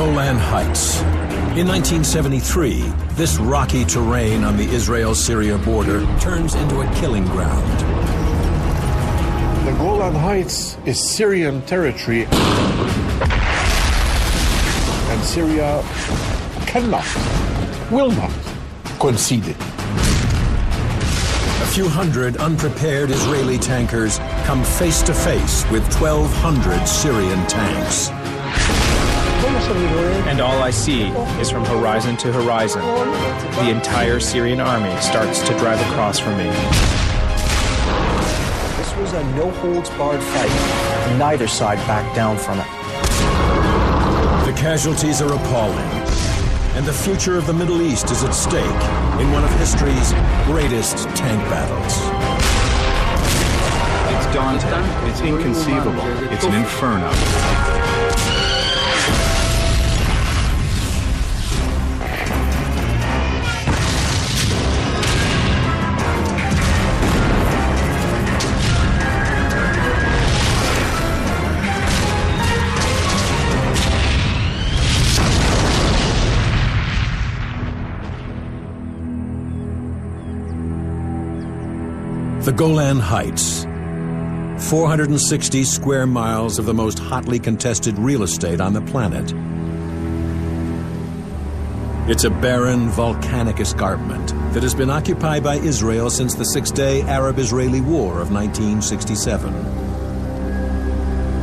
Golan Heights. In 1973, this rocky terrain on the Israel-Syria border turns into a killing ground. The Golan Heights is Syrian territory, and Syria cannot, will not concede it. A few hundred unprepared Israeli tankers come face to face with 1,200 Syrian tanks. And all I see is from horizon to horizon, the entire Syrian army starts to drive across from me. This was a no-holds-barred fight, and neither side backed down from it. The casualties are appalling, and the future of the Middle East is at stake in one of history's greatest tank battles. It's daunting, it's inconceivable, it's an inferno. The Golan Heights, 460 square miles of the most hotly contested real estate on the planet. It's a barren, volcanic escarpment that has been occupied by Israel since the Six-Day Arab-Israeli War of 1967.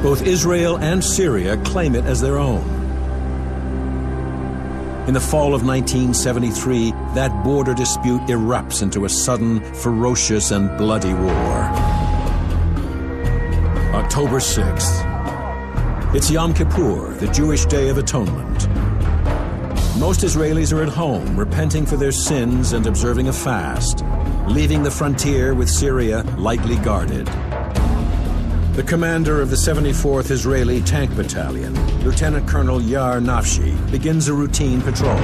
Both Israel and Syria claim it as their own. In the fall of 1973, that border dispute erupts into a sudden, ferocious, and bloody war. October 6th. It's Yom Kippur, the Jewish Day of Atonement. Most Israelis are at home, repenting for their sins and observing a fast, leaving the frontier with Syria lightly guarded. The commander of the 74th Israeli Tank Battalion, Lieutenant Colonel Yar Nafshi, begins a routine patrol.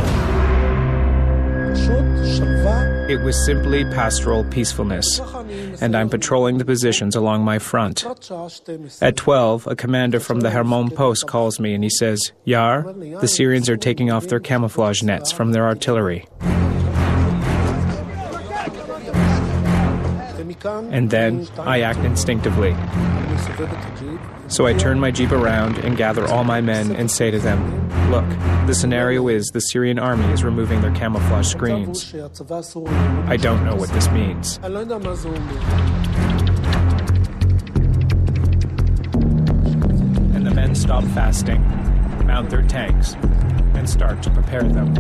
It was simply pastoral peacefulness, and I'm patrolling the positions along my front. At 12, a commander from the Hermon post calls me and he says, "Yar, the Syrians are taking off their camouflage nets from their artillery." And then I act instinctively. So I turn my jeep around and gather all my men and say to them, "Look, the scenario is the Syrian army is removing their camouflage screens. I don't know what this means." And the men stop fasting, mount their tanks, and start to prepare them.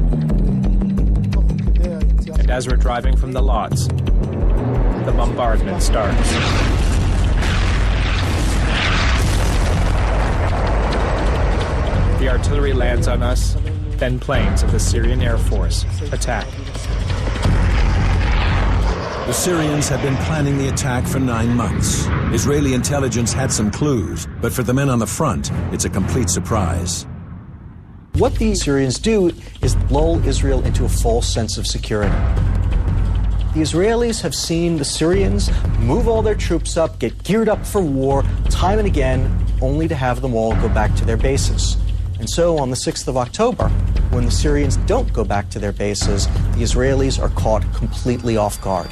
And as we're driving from the lots, the bombardment starts. The artillery lands on us, then planes of the Syrian Air Force attack. The Syrians have been planning the attack for 9 months. Israeli intelligence had some clues, but for the men on the front, it's a complete surprise. What the Syrians do is lull Israel into a false sense of security. The Israelis have seen the Syrians move all their troops up, get geared up for war, time and again, only to have them all go back to their bases. And so on the 6th of October, when the Syrians don't go back to their bases, the Israelis are caught completely off guard.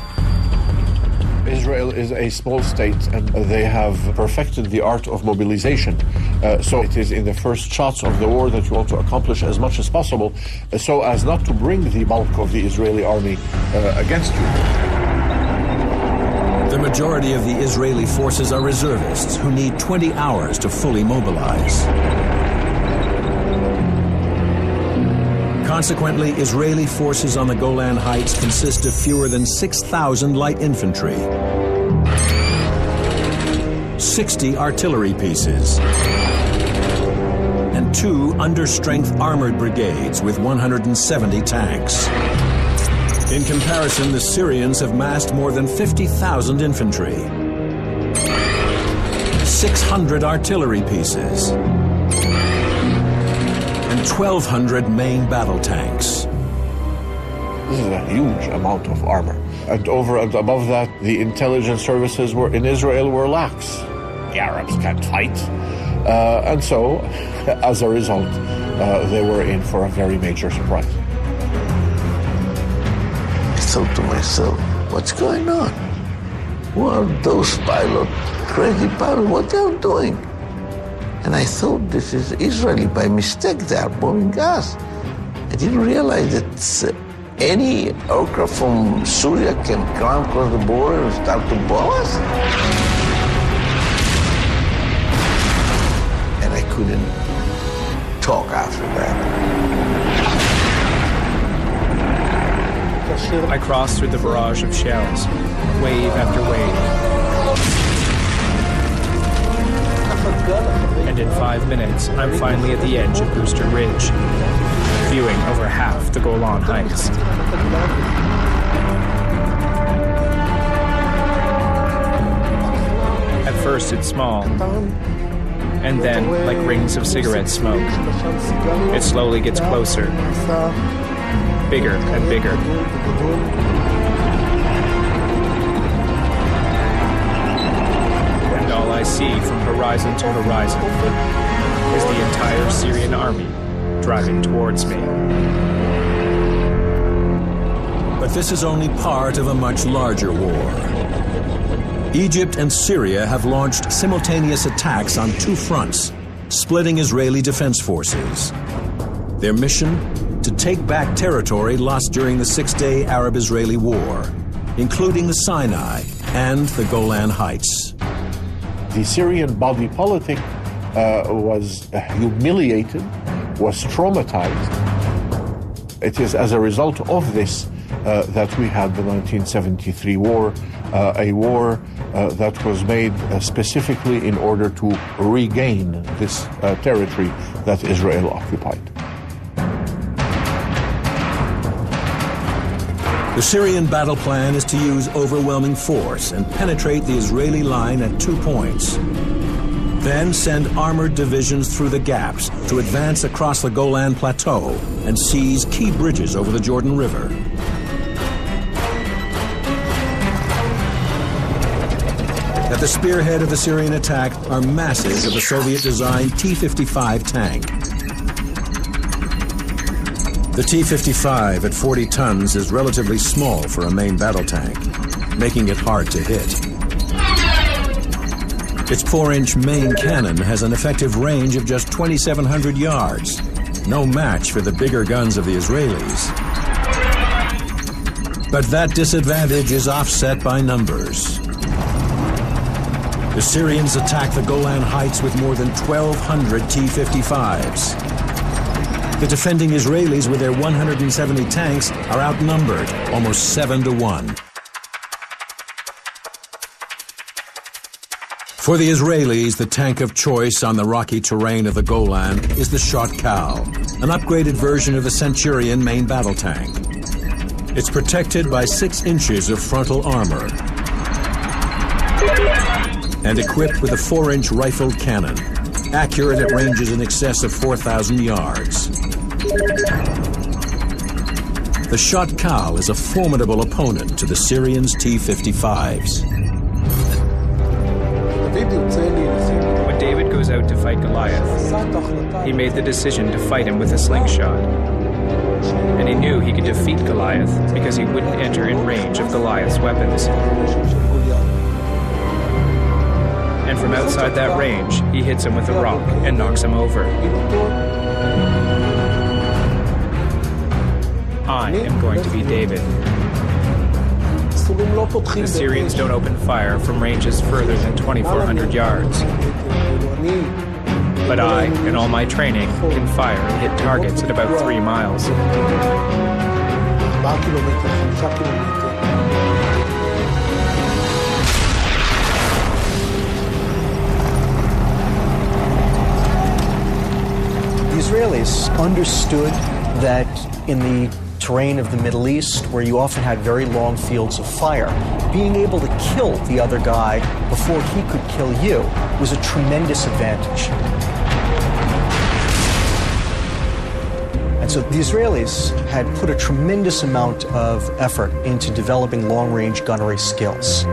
Israel is a small state, and they have perfected the art of mobilization. So it is in the first shots of the war that you want to accomplish as much as possible, so as not to bring the bulk of the Israeli army against you. The majority of the Israeli forces are reservists who need 20 hours to fully mobilize. Consequently, Israeli forces on the Golan Heights consist of fewer than 6,000 light infantry, 60 artillery pieces, and 2 under-strength armored brigades with 170 tanks. In comparison, the Syrians have massed more than 50,000 infantry, 600 artillery pieces, and 1,200 main battle tanks. This is a huge amount of armor. And over and above that, the intelligence services in Israel were lax. The Arabs can't fight. And so, as a result, they were in for a very major surprise. I thought to myself, what's going on? Who are those pilots, crazy pilots, what they are doing? And I thought this is Israeli. By mistake, they are bombing us. I didn't realize that any aircraft from Syria can come across the border and start to bomb us. And I couldn't talk after that. I crossed through the barrage of shells, wave after wave. And in 5 minutes, I'm finally at the edge of Booster Ridge, viewing over half the Golan Heights. At first it's small, and then, like rings of cigarette smoke, it slowly gets closer, bigger and bigger. And all I see from horizon to horizon is the entire Syrian army driving towards me. But this is only part of a much larger war. Egypt and Syria have launched simultaneous attacks on two fronts, splitting Israeli defense forces. Their mission? To take back territory lost during the six-day Arab-Israeli War, including the Sinai and the Golan Heights. The Syrian body politic was humiliated, was traumatized. It is as a result of this that we had the 1973 war, a war that was made specifically in order to regain this territory that Israel occupied. The Syrian battle plan is to use overwhelming force and penetrate the Israeli line at 2 points. Then send armored divisions through the gaps to advance across the Golan Plateau and seize key bridges over the Jordan River. At the spearhead of the Syrian attack are masses of the Soviet-designed T-55 tank. The T-55 at 40 tons is relatively small for a main battle tank, making it hard to hit. Its 4-inch main cannon has an effective range of just 2,700 yards, no match for the bigger guns of the Israelis. But that disadvantage is offset by numbers. The Syrians attack the Golan Heights with more than 1,200 T-55s. The defending Israelis with their 170 tanks are outnumbered almost 7-1. For the Israelis, the tank of choice on the rocky terrain of the Golan is the Shot-Kal, an upgraded version of the Centurion main battle tank. It's protected by 6 inches of frontal armor and equipped with a 4-inch rifled cannon, accurate at ranges in excess of 4,000 yards. The Shot-Kal is a formidable opponent to the Syrians' T-55s. When David goes out to fight Goliath, he made the decision to fight him with a slingshot. And he knew he could defeat Goliath because he wouldn't enter in range of Goliath's weapons. And from outside that range, he hits him with a rock and knocks him over. I am going to be David. The Syrians don't open fire from ranges further than 2,400 yards. But I, in all my training, can fire and hit targets at about 3 miles. The Israelis understood that in the terrain of the Middle East, where you often had very long fields of fire, being able to kill the other guy before he could kill you was a tremendous advantage. And so the Israelis had put a tremendous amount of effort into developing long-range gunnery skills.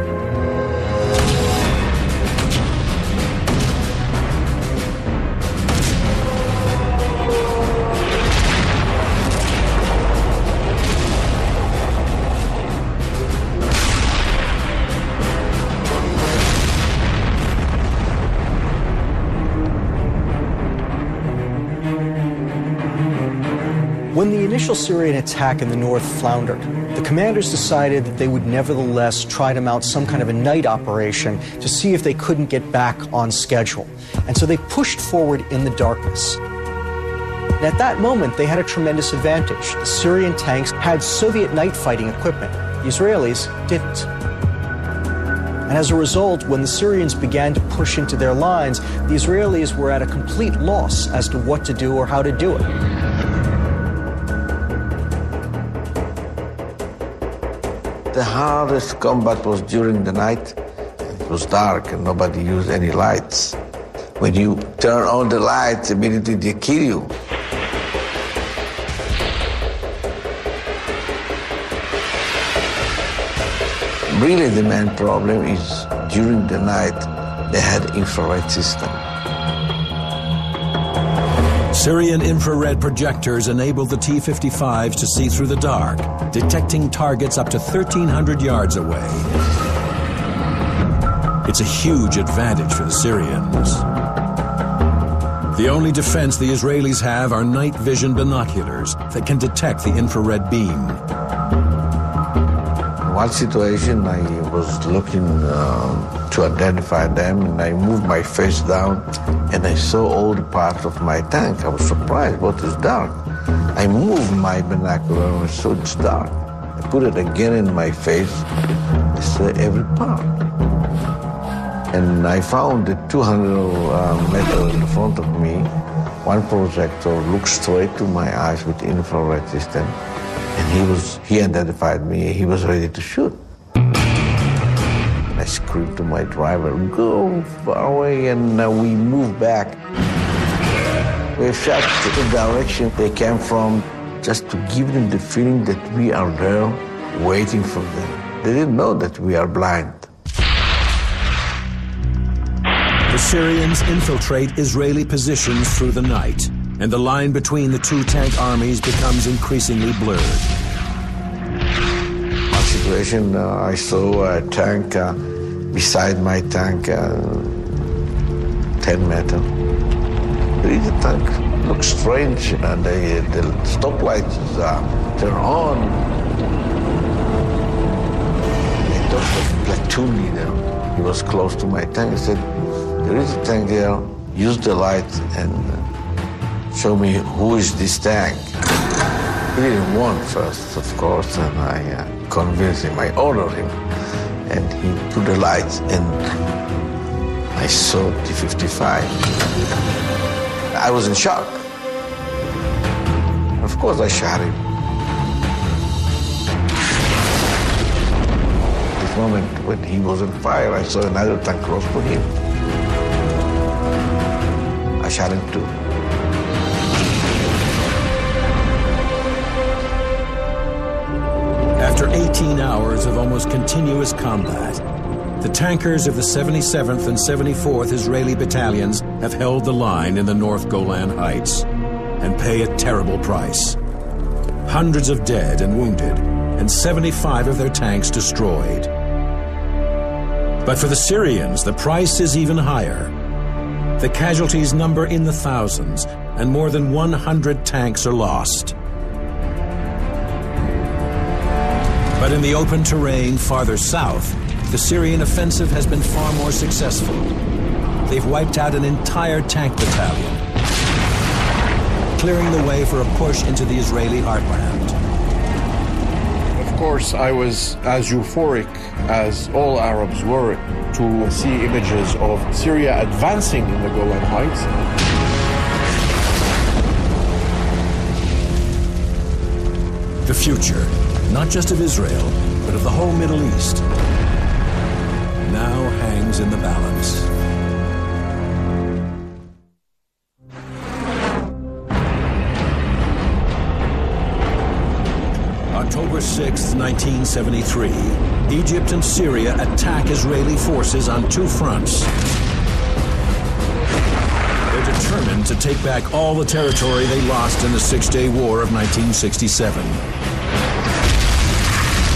When the initial Syrian attack in the north floundered, the commanders decided that they would nevertheless try to mount some kind of a night operation to see if they couldn't get back on schedule. And so they pushed forward in the darkness. And at that moment, they had a tremendous advantage. The Syrian tanks had Soviet night fighting equipment. The Israelis didn't. And as a result, when the Syrians began to push into their lines, the Israelis were at a complete loss as to what to do or how to do it. The hardest combat was during the night. It was dark and nobody used any lights. When you turn on the lights, immediately they kill you. Really, the main problem is during the night, they had infrared system. Syrian infrared projectors enabled the T-55s to see through the dark, detecting targets up to 1,300 yards away. It's a huge advantage for the Syrians. The only defense the Israelis have are night vision binoculars that can detect the infrared beam. One situation, I was looking to identify them, and I moved my face down, and I saw all the parts of my tank. I was surprised, what is dark? I moved my binocular, and I saw it's dark. I put it again in my face, I saw every part. And I found that 200 meters in front of me, one projector looked straight to my eyes with infrared system. And he identified me, he was ready to shoot. And I screamed to my driver, go far away, and we moved back. We shot to the direction they came from, just to give them the feeling that we are there waiting for them. They didn't know that we are blind. The Syrians infiltrate Israeli positions through the night, and the line between the two tank armies becomes increasingly blurred. One situation, I saw a tank beside my tank, 10 meters. The tank looks strange, and the stoplights turn on. I talked to the platoon leader. He was close to my tank. He said, there is a tank there, use the light and show me who is this tank. He didn't want first, of course, and I convinced him, I ordered him. And he put the lights, and I saw T-55. I was in shock. Of course, I shot him. At this moment, when he was on fire, I saw another tank close to him. I shot him too. After 18 hours of almost continuous combat, the tankers of the 77th and 74th Israeli battalions have held the line in the North Golan Heights and pay a terrible price. Hundreds of dead and wounded, and 75 of their tanks destroyed. But for the Syrians, the price is even higher. The casualties number in the thousands, and more than 100 tanks are lost. But in the open terrain farther south, the Syrian offensive has been far more successful. They've wiped out an entire tank battalion, clearing the way for a push into the Israeli heartland. Of course, I was as euphoric as all Arabs were to see images of Syria advancing in the Golan Heights. The future, not just of Israel, but of the whole Middle East, now hangs in the balance. October 6, 1973, Egypt and Syria attack Israeli forces on two fronts. They're determined to take back all the territory they lost in the Six-Day War of 1967.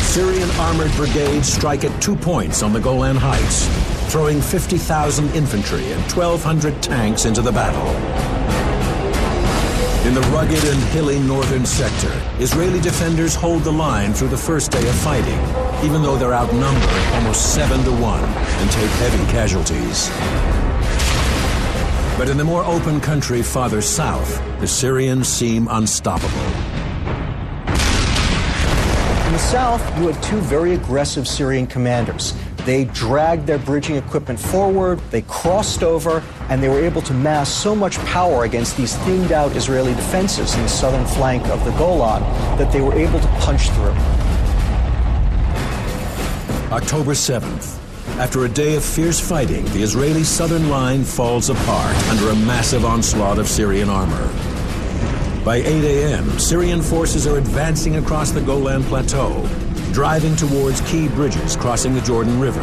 Syrian armored brigades strike at 2 points on the Golan Heights, throwing 50,000 infantry and 1,200 tanks into the battle. In the rugged and hilly northern sector, Israeli defenders hold the line through the first day of fighting, even though they're outnumbered almost 7-1 and take heavy casualties. But in the more open country farther south, the Syrians seem unstoppable. In the south, you had two very aggressive Syrian commanders. They dragged their bridging equipment forward, they crossed over, and they were able to mass so much power against these thinned out Israeli defenses in the southern flank of the Golan that they were able to punch through. October 7th. After a day of fierce fighting, the Israeli southern line falls apart under a massive onslaught of Syrian armor. By 8 a.m., Syrian forces are advancing across the Golan Plateau, driving towards key bridges crossing the Jordan River.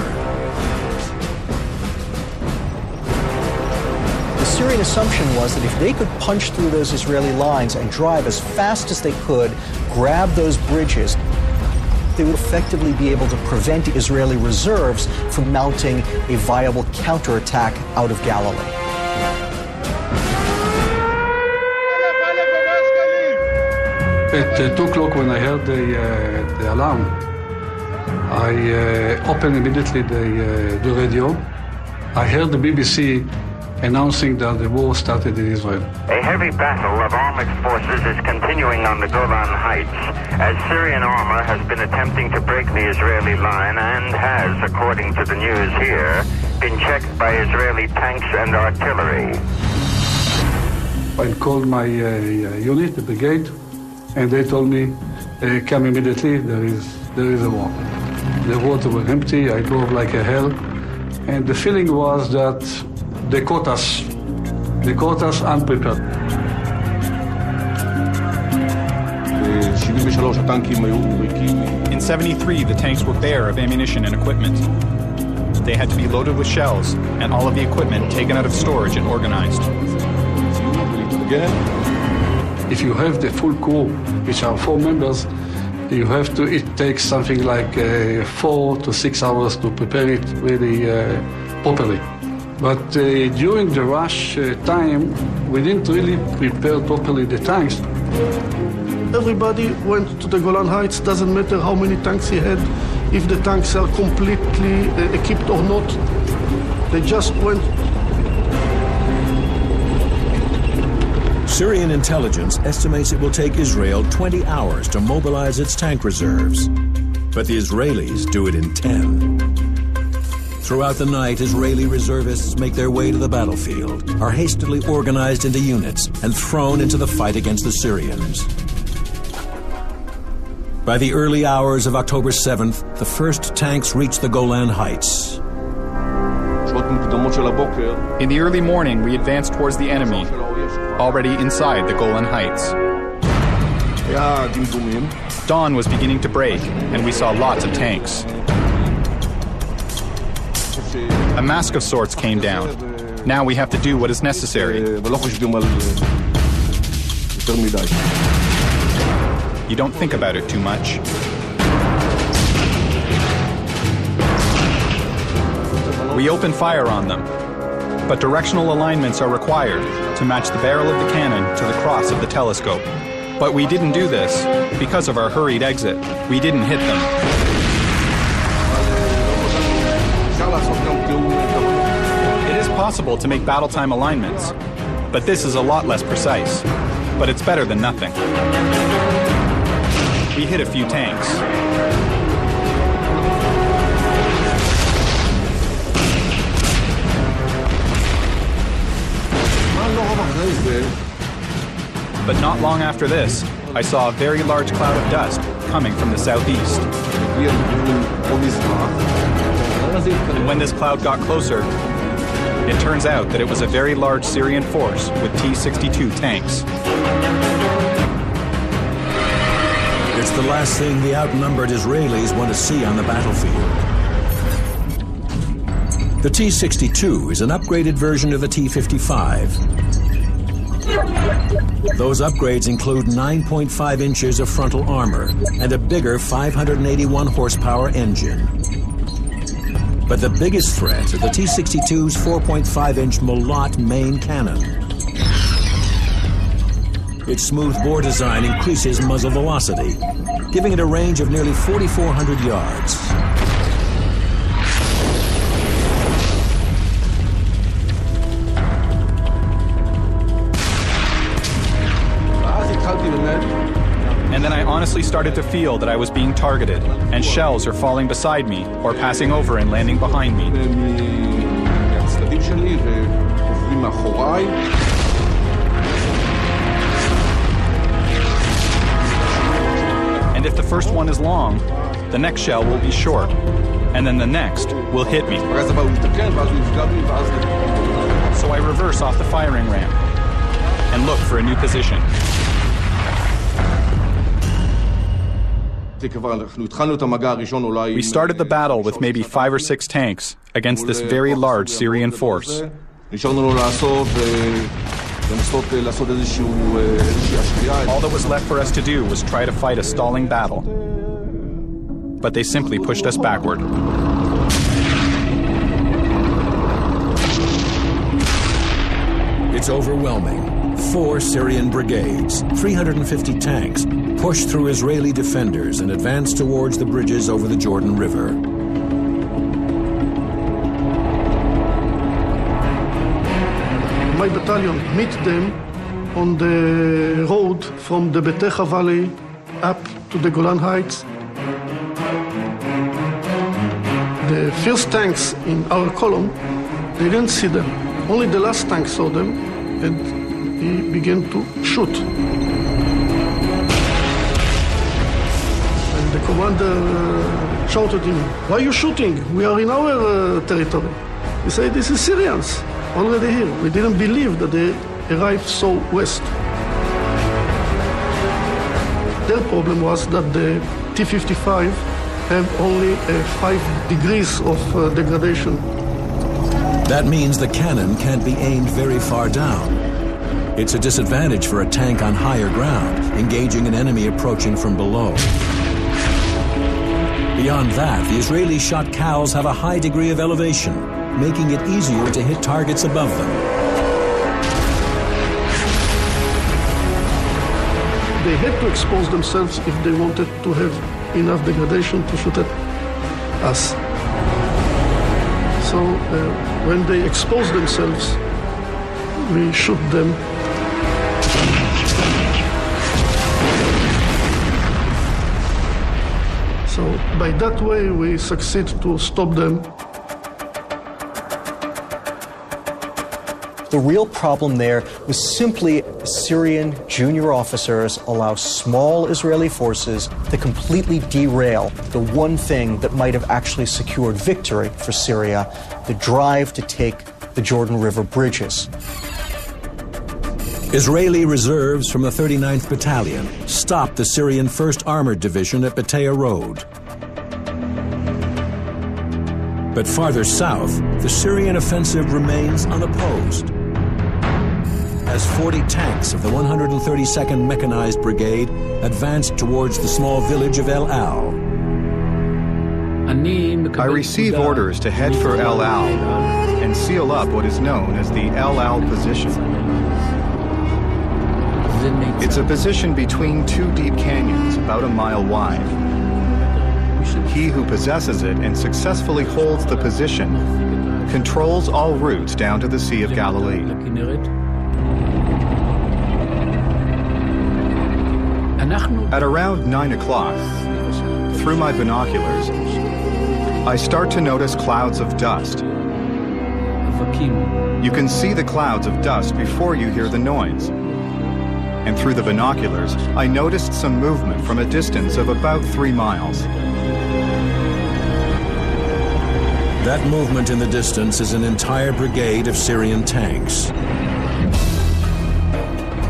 The Syrian assumption was that if they could punch through those Israeli lines and drive as fast as they could, grab those bridges, they would effectively be able to prevent Israeli reserves from mounting a viable counterattack out of Galilee. At 2 o'clock when I heard the alarm, I opened immediately the radio. I heard the BBC announcing that the war started in Israel. A heavy battle of armed mixed forces is continuing on the Golan Heights as Syrian armor has been attempting to break the Israeli line and has, according to the news here, been checked by Israeli tanks and artillery. I called my unit, the brigade, and they told me, come immediately, there is a war. The roads were empty, I drove like a hell, and the feeling was that they caught us unprepared. In 73, the tanks were bare of ammunition and equipment. They had to be loaded with shells, and all of the equipment taken out of storage and organized. If you have the full crew, which are 4 members, it takes something like 4 to 6 hours to prepare it really properly. But during the rush time, we didn't really prepare properly the tanks. Everybody went to the Golan Heights, doesn't matter how many tanks he had, if the tanks are completely equipped or not. They just went. Syrian intelligence estimates it will take Israel 20 hours to mobilize its tank reserves, but the Israelis do it in 10. Throughout the night, Israeli reservists make their way to the battlefield, are hastily organized into units, and thrown into the fight against the Syrians. By the early hours of October 7th, the first tanks reach the Golan Heights. In the early morning, we advanced towards the enemy, already inside the Golan Heights. Dawn was beginning to break, and we saw lots of tanks. A mask of sorts came down. Now we have to do what is necessary. You don't think about it too much. We open fire on them, but directional alignments are required to match the barrel of the cannon to the cross of the telescope. But we didn't do this because of our hurried exit. We didn't hit them. It is possible to make battle time alignments, but this is a lot less precise. But it's better than nothing. We hit a few tanks. But not long after this, I saw a very large cloud of dust coming from the southeast. And when this cloud got closer, it turns out that it was a very large Syrian force with T-62 tanks. It's the last thing the outnumbered Israelis want to see on the battlefield. The T-62 is an upgraded version of the T-55. Those upgrades include 9.5 inches of frontal armor and a bigger 581 horsepower engine. But the biggest threat is the T-62's 4.5-inch Molot main cannon. Its smooth bore design increases muzzle velocity, giving it a range of nearly 4,400 yards. And then I honestly started to feel that I was being targeted, and shells are falling beside me or passing over and landing behind me. And if the first one is long, the next shell will be short, and then the next will hit me. So I reverse off the firing ramp and look for a new position. We started the battle with maybe 5 or 6 tanks against this very large Syrian force. All that was left for us to do was try to fight a stalling battle. But they simply pushed us backward. It's overwhelming. 4 Syrian brigades, 350 tanks, push through Israeli defenders and advance towards the bridges over the Jordan River. My battalion meet them on the road from the Betecha Valley up to the Golan Heights. The first tanks in our column, they didn't see them. Only the last tank saw them, and he began to shoot. And the commander shouted at him, "Why are you shooting? We are in our territory." He said, "This is Syrians, already here. We didn't believe that they arrived so west." Their problem was that the T-55 have only 5 degrees of degradation. That means the cannon can't be aimed very far down. It's a disadvantage for a tank on higher ground, engaging an enemy approaching from below. Beyond that, the Israeli shot cows have a high degree of elevation, making it easier to hit targets above them. They had to expose themselves if they wanted to have enough degradation to shoot at us. So when they expose themselves, we shoot them. So by that way, we succeed to stop them. The real problem there was simply Syrian junior officers allow small Israeli forces to completely derail the one thing that might have actually secured victory for Syria, the drive to take the Jordan River bridges. Israeli reserves from the 39th Battalion stopped the Syrian 1st Armored Division at Batea Road. But farther south, the Syrian offensive remains unopposed, as 40 tanks of the 132nd Mechanized Brigade advanced towards the small village of El Al. I receive orders to head for El Al and seal up what is known as the El Al position. It's a position between 2 deep canyons about a mile wide. He who possesses it and successfully holds the position controls all routes down to the Sea of Galilee. At around 9 o'clock, through my binoculars, I start to notice clouds of dust. You can see the clouds of dust before you hear the noise. And through the binoculars, I noticed some movement from a distance of about 3 miles. That movement in the distance is an entire brigade of Syrian tanks.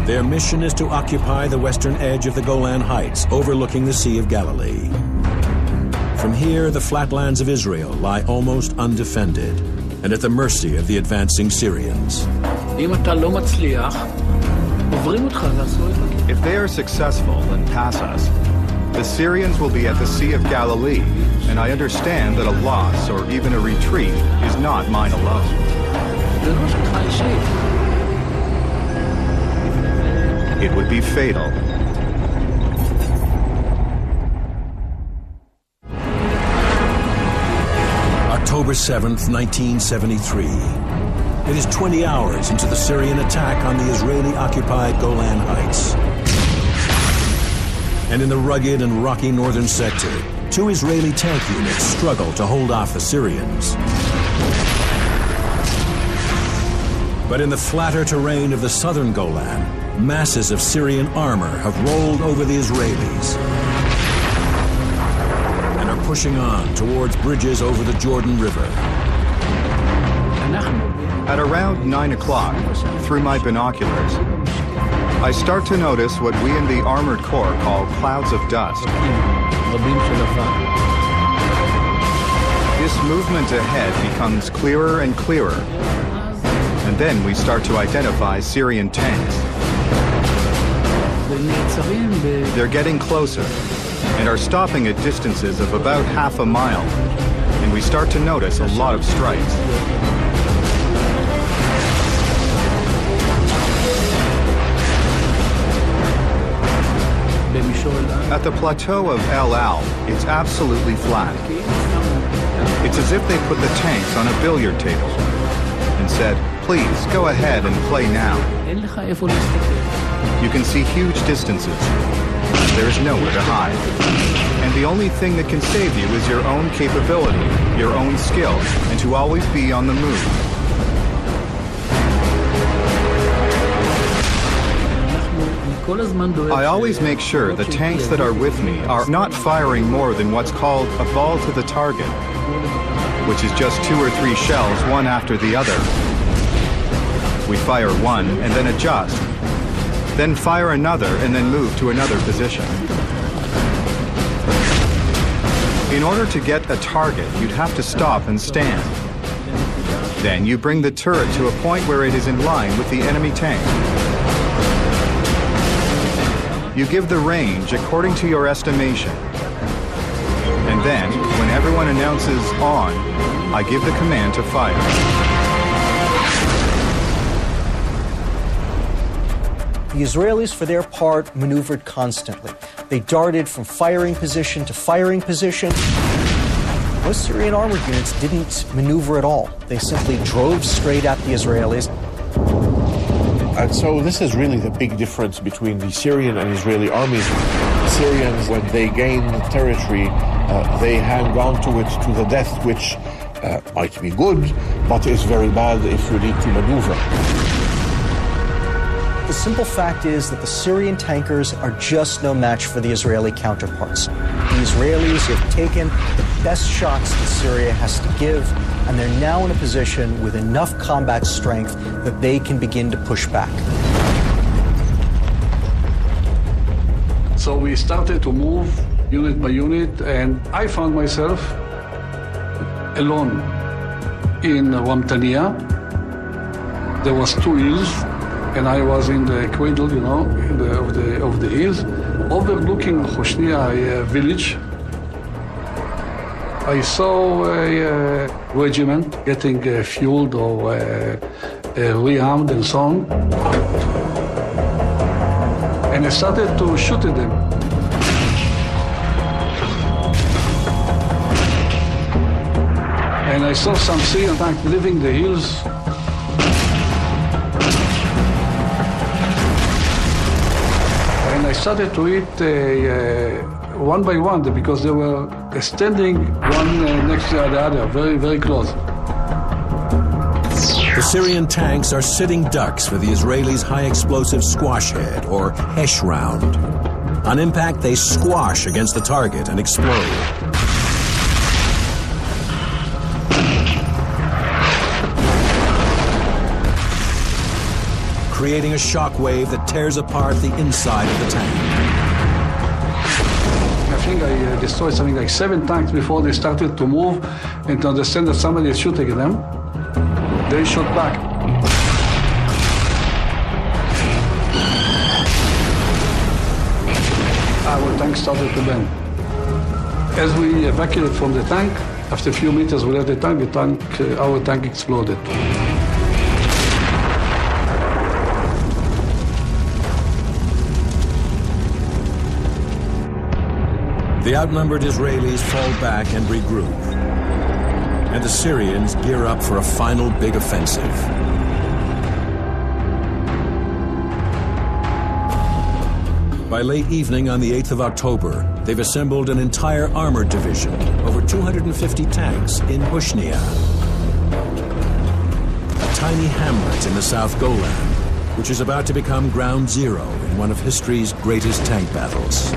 Their mission is to occupy the western edge of the Golan Heights, overlooking the Sea of Galilee. From here, the flatlands of Israel lie almost undefended and at the mercy of the advancing Syrians. If they are successful and pass us, the Syrians will be at the Sea of Galilee, and I understand that a loss or even a retreat is not mine alone. It would be fatal. October 7th, 1973. It is 20 hours into the Syrian attack on the Israeli-occupied Golan Heights. And in the rugged and rocky northern sector, 2 Israeli tank units struggle to hold off the Syrians. But in the flatter terrain of the southern Golan, masses of Syrian armor have rolled over the Israelis and are pushing on towards bridges over the Jordan River. At around 9 o'clock, through my binoculars, I start to notice what we in the Armored Corps call clouds of dust. This movement ahead becomes clearer and clearer, and then we start to identify Syrian tanks. They're getting closer and are stopping at distances of about half a mile, and we start to notice a lot of strikes. At the plateau of El Al, it's absolutely flat. It's as if they put the tanks on a billiard table and said, "Please, go ahead and play now." You can see huge distances. There is nowhere to hide. And the only thing that can save you is your own capability, your own skill, and to always be on the move. I always make sure the tanks that are with me are not firing more than what's called a ball to the target, which is just 2 or 3 shells, one after the other. We fire one and then adjust, then fire another and then move to another position. In order to get a target, you'd have to stop and stand. Then you bring the turret to a point where it is in line with the enemy tank. You give the range according to your estimation. And then, when everyone announces on, I give the command to fire. The Israelis, for their part, maneuvered constantly. They darted from firing position to firing position. Most Syrian armored units didn't maneuver at all. They simply drove straight at the Israelis. And so this is really the big difference between the Syrian and Israeli armies. The Syrians, when they gain territory, they hang on to it to the death, which might be good, but is very bad if you need to maneuver. The simple fact is that the Syrian tankers are just no match for the Israeli counterparts. The Israelis have taken the best shots that Syria has to give, and they're now in a position with enough combat strength that they can begin to push back. So we started to move unit by unit, and I found myself alone in Wamtania. There was 2 hills, and I was in the cradle, you know, of the hills, overlooking Hoshnia village. I saw a regiment getting fueled or rearmed and so on. And I started to shoot at them. And I saw some Syrian tanks leaving the hills. And I started to hit one by one because they were standing one next to the other, very, very close. The Syrian tanks are sitting ducks for the Israelis' high-explosive squash head, or Hesh round. On impact, they squash against the target and explode. Creating a shock wave that tears apart the inside of the tank. I think I destroyed something like 7 tanks before they started to move and to understand that somebody is shooting at them. They shot back. Our tank started to bend. As we evacuated from the tank, after a few meters we left the tank, our tank exploded. The outnumbered Israelis fall back and regroup, and the Syrians gear up for a final big offensive. By late evening on the 8th of October, they've assembled an entire armored division, over 250 tanks in Hushnia, a tiny hamlet in the South Golan, which is about to become ground zero in one of history's greatest tank battles.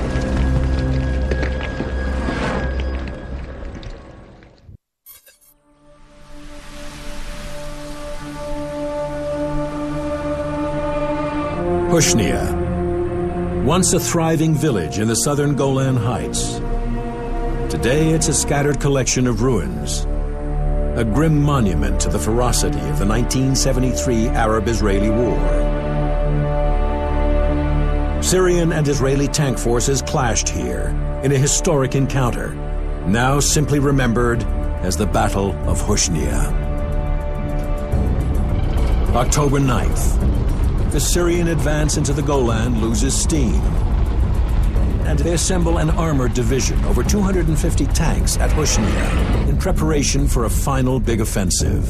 Hushnia, once a thriving village in the southern Golan Heights. Today it's a scattered collection of ruins, a grim monument to the ferocity of the 1973 Arab-Israeli War. Syrian and Israeli tank forces clashed here in a historic encounter, now simply remembered as the Battle of Hushnia. October 9th. The Syrian advance into the Golan loses steam, and they assemble an armored division, over 250 tanks at Hushnia, in preparation for a final big offensive.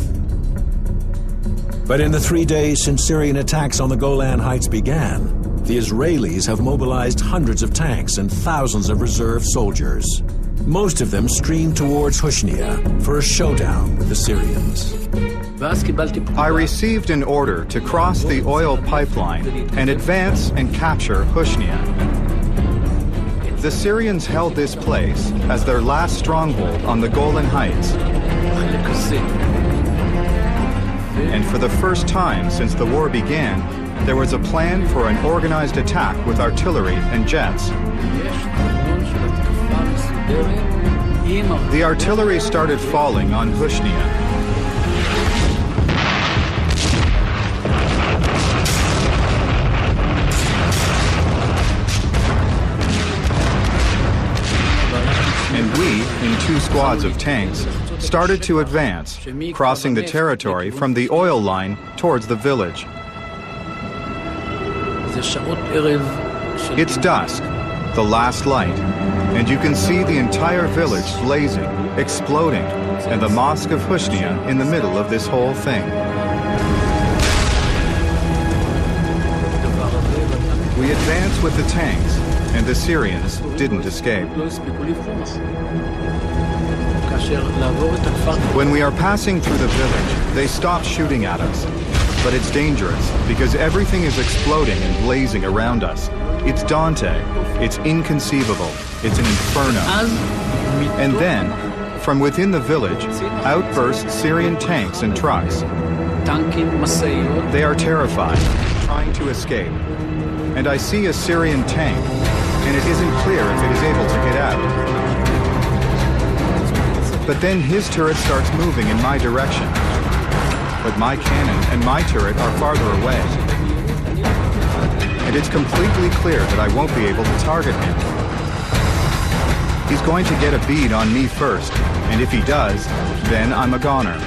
But in the 3 days since Syrian attacks on the Golan Heights began, the Israelis have mobilized hundreds of tanks and thousands of reserve soldiers. Most of them stream towards Hushnia for a showdown with the Syrians. I received an order to cross the oil pipeline and advance and capture Hushnia. The Syrians held this place as their last stronghold on the Golan Heights. And for the first time since the war began, there was a plan for an organized attack with artillery and jets. The artillery started falling on Hushnia. And we, in 2 squads of tanks, started to advance, crossing the territory from the oil line towards the village. It's dusk, the last light, and you can see the entire village blazing, exploding, and the mosque of Hushnia in the middle of this whole thing. We advanced with the tanks, and the Syrians didn't escape. When we are passing through the village, they stop shooting at us. But it's dangerous because everything is exploding and blazing around us. It's Dante. It's inconceivable. It's an inferno. And then, from within the village, out burst Syrian tanks and trucks. They are terrified, trying to escape. And I see a Syrian tank, and it isn't clear if it is able to get out. But then his turret starts moving in my direction. But my cannon and my turret are farther away. And it's completely clear that I won't be able to target him. He's going to get a bead on me first, and if he does, then I'm a goner.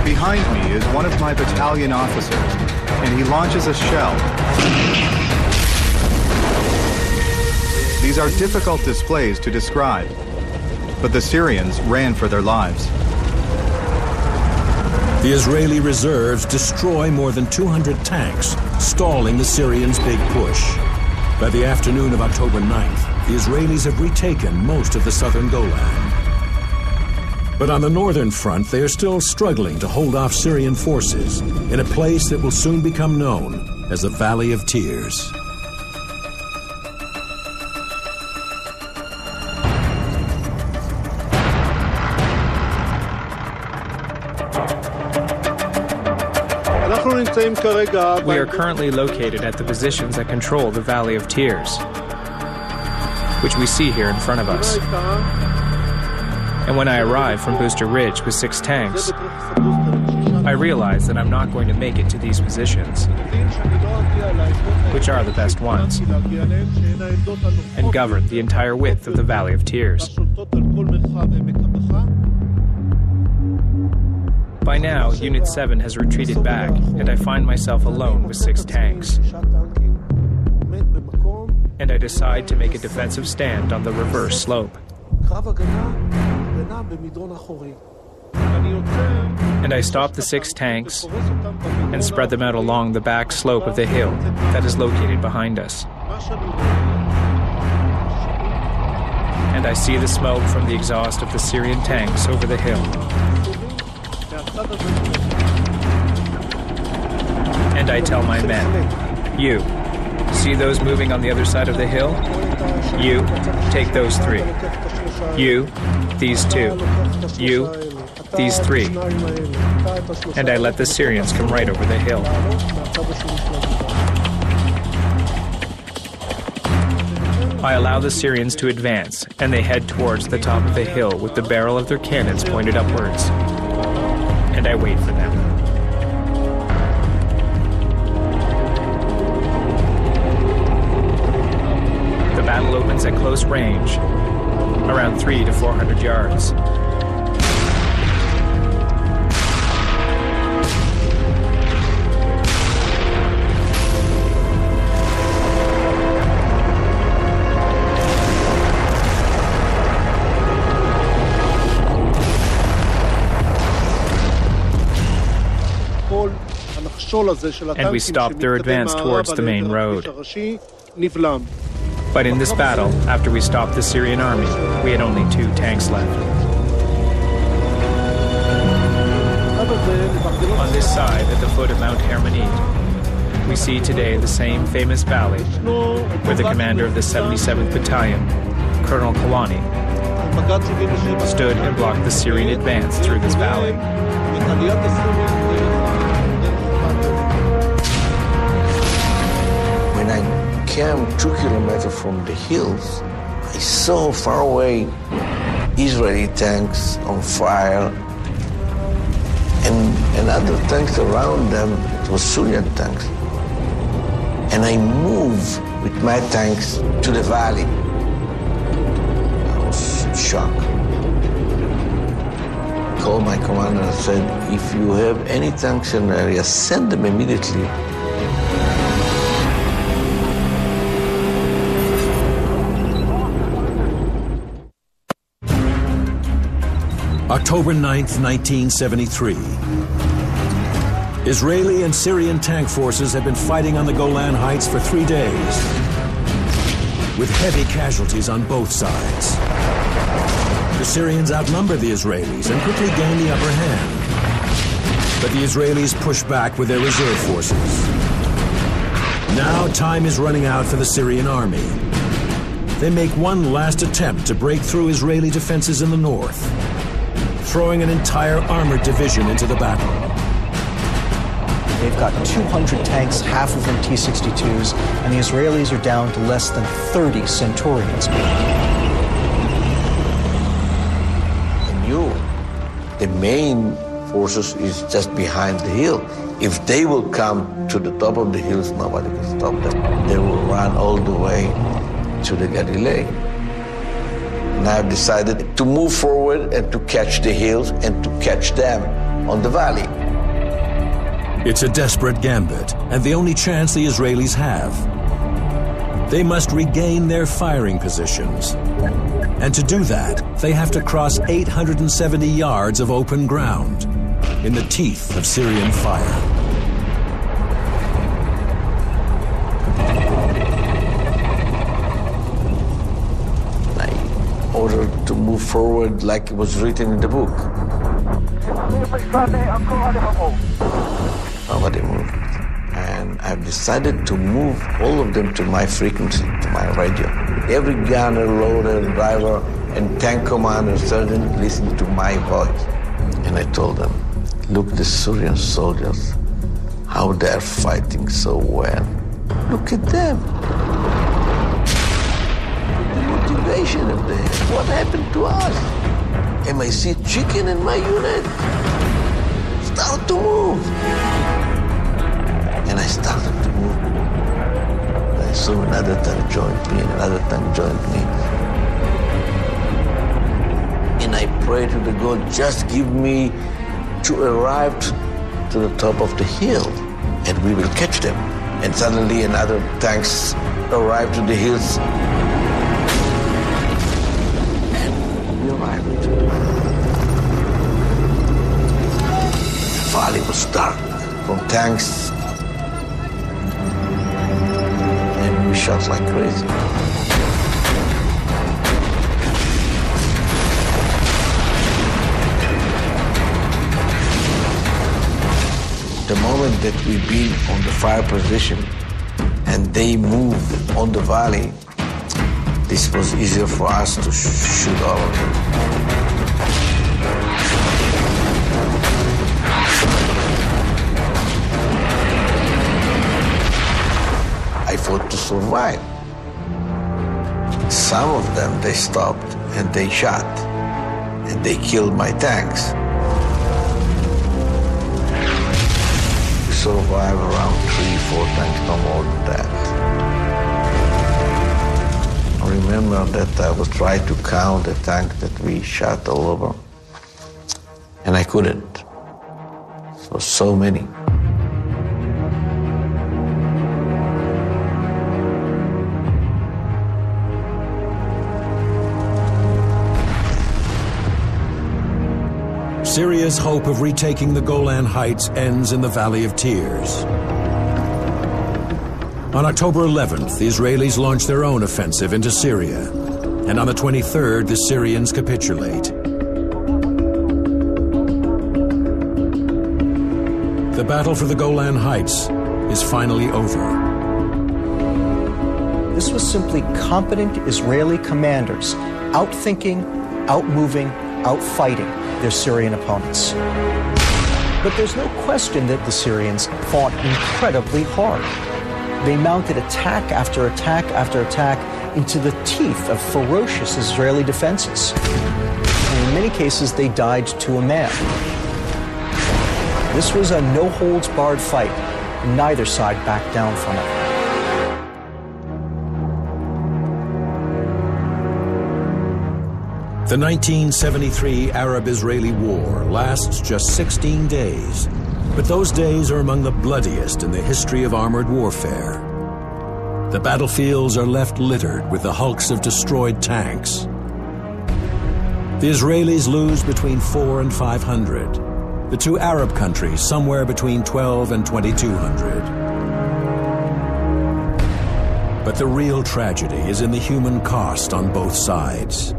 Behind me is one of my battalion officers, and he launches a shell. These are difficult displays to describe, but the Syrians ran for their lives. The Israeli reserves destroy more than 200 tanks, stalling the Syrians' big push. By the afternoon of October 9th, the Israelis have retaken most of the southern Golan. But on the northern front, they are still struggling to hold off Syrian forces in a place that will soon become known as the Valley of Tears. We are currently located at the positions that control the Valley of Tears, which we see here in front of us. And when I arrive from Booster Ridge with 6 tanks, I realize that I'm not going to make it to these positions, which are the best ones, and govern the entire width of the Valley By now, Unit 7 has retreated back, and I find myself alone with 6 tanks. And I decide to make a defensive stand on the reverse slope. And I stop the 6 tanks and spread them out along the back slope of the hill that is located behind us. And I see the smoke from the exhaust of the Syrian tanks over the hill. And I tell my men, you, see those moving on the other side of the hill? You, take those 3. You, these 2. You, these 3. And I let the Syrians come right over the hill. I allow the Syrians to advance, and they head towards the top of the hill with the barrel of their cannons pointed upwards. And I wait for them. The battle opens at close range, around 300 to 400 yards. And we stopped their advance towards the main road. But in this battle, after we stopped the Syrian army, we had only 2 tanks left. On this side, at the foot of Mount Hermonite, we see today the same famous valley where the commander of the 77th Battalion, Colonel Kawani, stood and blocked the Syrian advance through this valley. When I came 2 kilometers from the hills, I saw far away Israeli tanks on fire, and other tanks around them, it was Syrian tanks. And I moved with my tanks to the valley. I was in shock. I called my commander and said, if you have any tanks in the area, send them immediately. October 9th, 1973. Israeli and Syrian tank forces have been fighting on the Golan Heights for 3 days, with heavy casualties on both sides. The Syrians outnumber the Israelis and quickly gain the upper hand. But the Israelis push back with their reserve forces. Now time is running out for the Syrian army. They make one last attempt to break through Israeli defenses in the north, throwing an entire armored division into the battle. They've got 200 tanks, half of them T-62s, and the Israelis are down to less than 30 Centurions. The main forces is just behind the hill. If they will come to the top of the hills, nobody can stop them. They will run all the way to the Galilee. And I've decided to move forward and to catch the hills and to catch them on the valley. It's a desperate gambit, and the only chance the Israelis have. They must regain their firing positions. And to do that, they have to cross 870 yards of open ground in the teeth of Syrian fire. I ordered to move forward like it was written in the book. Nobody moved. And I've decided to move all of them to my frequency, to my radio. Every gunner, loader, driver, and tank commander, sergeant listened to my voice. And I told them, look, the Syrian soldiers, how they're fighting so well. Look at them. The motivation of them. What happened to us? And I see chicken in my unit. Start to move. And I started to move. I saw another tank joined me, and another tank joined me. And I prayed to the God, just give me to arrive to the top of the hill, and we will catch them. And suddenly another tanks arrive to the hills. And we arrived. The valley was dark from tanks, and we shot like crazy. The moment that we've been on the fire position and they move on the valley, this was easier for us to shoot all of them. I fought to survive. Some of them, they stopped and they shot and they killed my tanks. Survive around 3-4 tanks, no more than that. I remember that I was trying to count the tanks that we shot all over, and I couldn't. It was so many. Syria's hope of retaking the Golan Heights ends in the Valley of Tears. On October 11th, the Israelis launch their own offensive into Syria, and on the 23rd, the Syrians capitulate. The battle for the Golan Heights is finally over. This was simply competent Israeli commanders outthinking, outmoving, outfighting their Syrian opponents. But there's no question that the Syrians fought incredibly hard. They mounted attack after attack after attack into the teeth of ferocious Israeli defenses. And in many cases, they died to a man. This was a no-holds-barred fight, and neither side backed down from it. The 1973 Arab-Israeli War lasts just 16 days, but those days are among the bloodiest in the history of armored warfare. The battlefields are left littered with the hulks of destroyed tanks. The Israelis lose between 400 and 500. The two Arab countries somewhere between 12 and 2,200. But the real tragedy is in the human cost on both sides.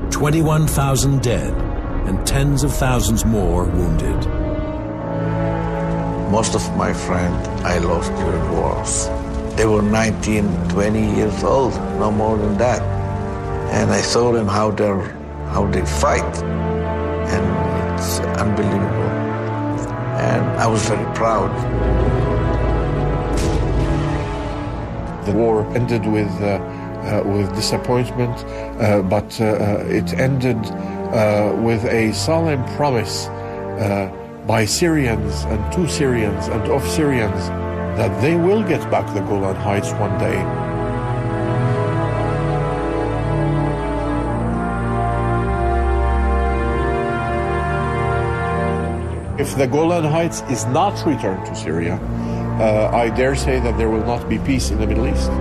21,000 dead and tens of thousands more wounded. Most of my friends I lost during wars. They were 19, 20 years old, no more than that. And I saw them how they fight, and it's unbelievable. And I was very proud. The war ended with disappointment, but it ended with a solemn promise by Syrians and to Syrians and of Syrians that they will get back the Golan Heights one day. If the Golan Heights is not returned to Syria, I dare say that there will not be peace in the Middle East.